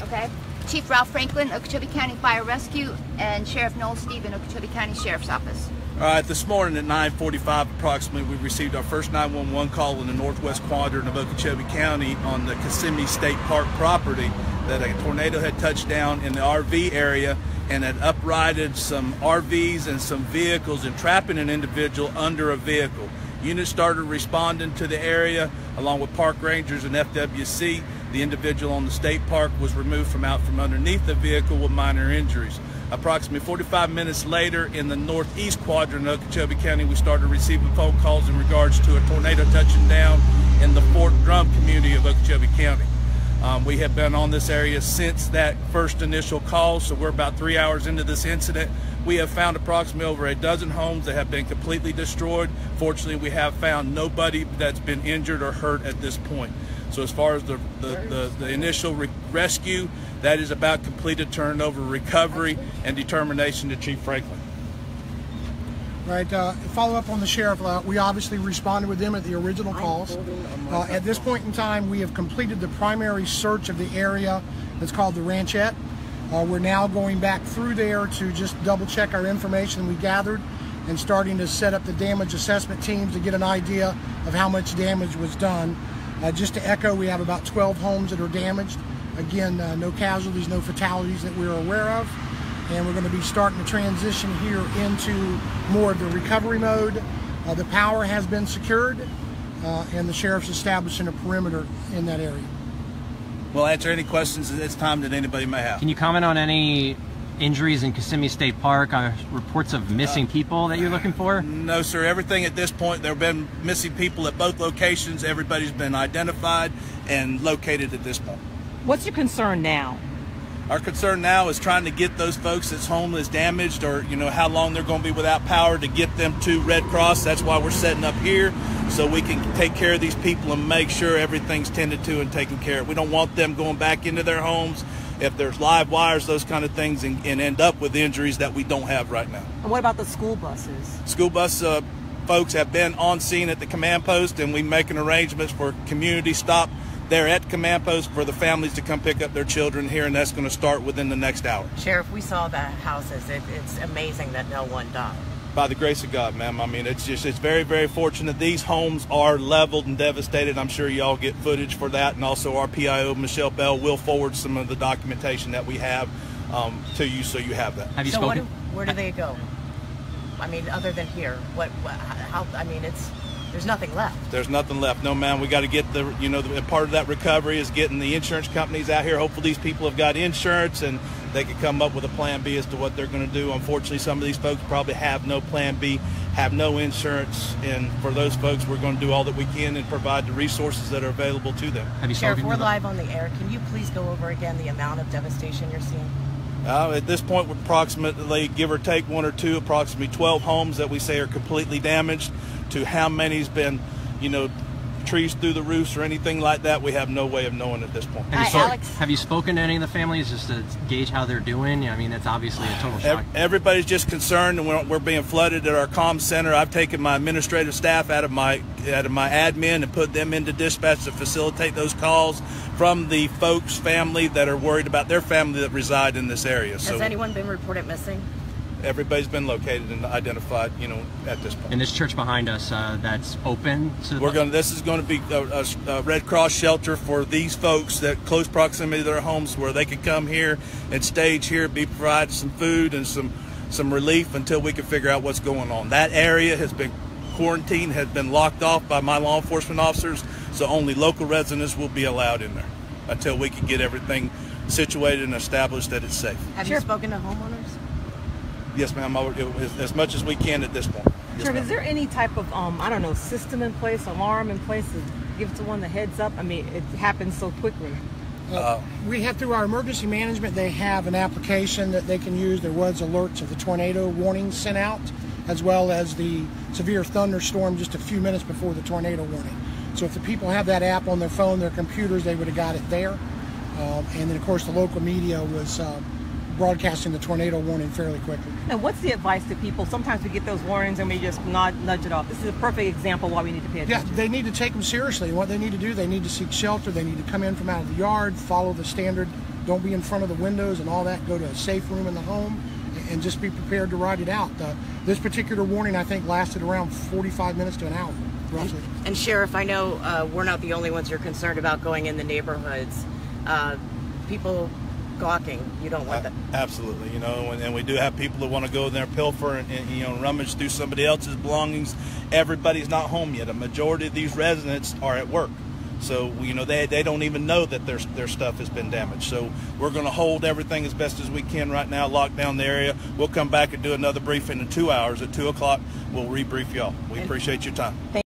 Okay. Chief Ralph Franklin, Okeechobee County Fire Rescue, and Sheriff Noel Stephen, Okeechobee County Sheriff's Office. All right, this morning at 9:45 approximately, we received our first 911 call in the northwest quadrant of Okeechobee County on the Kissimmee State Park property that a tornado had touched down in the RV area and had uprighted some RVs and some vehicles and trapping an individual under a vehicle. Units started responding to the area along with park rangers and FWC. The individual on the state park was removed from underneath the vehicle with minor injuries. Approximately 45 minutes later, in the northeast quadrant of Okeechobee County, we started receiving phone calls in regards to a tornado touching down in the Fort Drum community of Okeechobee County. We have been on this area since that first initial call, so we're about 3 hours into this incident. We have found approximately over a dozen homes that have been completely destroyed. Fortunately, we have found nobody that's been injured or hurt at this point. So as far as the initial rescue, that is about completed turnover, recovery, and determination to Chief Franklin. Right, follow up on the sheriff. We obviously responded with them at the original calls. At this point in time, we have completed the primary search of the area that's called the Ranchette. We're now going back through there to just double check our information we gathered and starting to set up the damage assessment teams to get an idea of how much damage was done. Just to echo, we have about 12 homes that are damaged. Again, no casualties, no fatalities that we're aware of. And we're going to be starting to transition here into more of the recovery mode. The power has been secured, and the sheriff's establishing a perimeter in that area. We'll answer any questions at this time that anybody may have. Can you comment on any injuries in Kissimmee State Park, reports of missing people that you're looking for? No, sir. Everything at this point, there have been missing people at both locations. Everybody's been identified and located at this point. What's your concern now? Our concern now is trying to get those folks that's home is damaged, or how long they're going to be without power, to get them to Red Cross. That's why we're setting up here, so we can take care of these people and make sure everything's tended to and taken care of. We don't want them going back into their homes if there's live wires, those kind of things, and end up with injuries that we don't have right now. And what about the school buses? School bus folks have been on scene at the command post, and we're making arrangements for community stop there at command post for the families to come pick up their children here, and that's going to start within the next hour. Sheriff, we saw the houses. It's amazing that no one died. By the grace of God, ma'am. I mean, it's very, very fortunate. These homes are leveled and devastated. I'm sure y'all get footage for that, and also our PIO, Michelle Bell, will forward some of the documentation that we have to you, so you have that. Have you so spoken? Where do they go? I mean, other than here, how? I mean, there's nothing left. There's nothing left. No, man. We got to get the part of that recovery is getting the insurance companies out here. Hopefully these people have got insurance and they can come up with a plan B as to what they're going to do. Unfortunately, some of these folks probably have no plan B, have no insurance, and for those folks, we're going to do all that we can and provide the resources that are available to them. Have you Sheriff, we're live on the air. Can you please go over again the amount of devastation you're seeing? At this point, we're approximately, give or take one or two, approximately 12 homes that we say are completely damaged. To how many's been, trees through the roofs or anything like that, we have no way of knowing at this point. Have you spoken to any of the families just to gauge how they're doing? I mean, that's obviously a total shock. Everybody's just concerned, and we're being flooded at our comm center. I've taken my administrative staff out of my admin and put them into dispatch to facilitate those calls from the folks' family that are worried about their family that reside in this area. Has anyone been reported missing? Everybody's been located and identified, at this point. And this church behind us, that's open. This is going to be a Red Cross shelter for these folks that close proximity to their homes, where they can come here and stage here, be provided some food and some relief until we can figure out what's going on. That area has been quarantined, has been locked off by my law enforcement officers, so only local residents will be allowed in there until we can get everything situated and established that it's safe. Have you spoken to homeowners? Yes, ma'am. As much as we can at this point. Yes, sure. Is there any type of, system in place, alarm in place to give someone the heads up? I mean, it happens so quickly. We have, through our emergency management, they have an application that they can use. There was alerts of the tornado warning sent out, as well as the severe thunderstorm just a few minutes before the tornado warning. So if the people have that app on their phone, their computers, they would have got it there. And then, of course, the local media was broadcasting the tornado warning fairly quickly. And what's the advice to people? Sometimes we get those warnings and we just nudge it off. This is a perfect example why we need to pay attention. Yeah, they need to take them seriously. And what they need to do, they need to seek shelter. They need to come in from out of the yard, follow the standard Don't be in front of the windows and all that. Go to a safe room in the home and just be prepared to ride it out. This particular warning, I think, lasted around 45 minutes to an hour, roughly. And Sheriff, I know we're not the only ones you're concerned about going in the neighborhoods. People gawking, you don't want that. Absolutely, you know, and we do have people that want to go in there, pilfer, and you know, rummage through somebody else's belongings. Everybody's not home yet. A majority of these residents are at work, so you know they don't even know that their stuff has been damaged. So we're going to hold everything as best as we can right now, lock down the area. We'll come back and do another briefing in 2 hours at 2 o'clock. We'll rebrief y'all. We appreciate your time.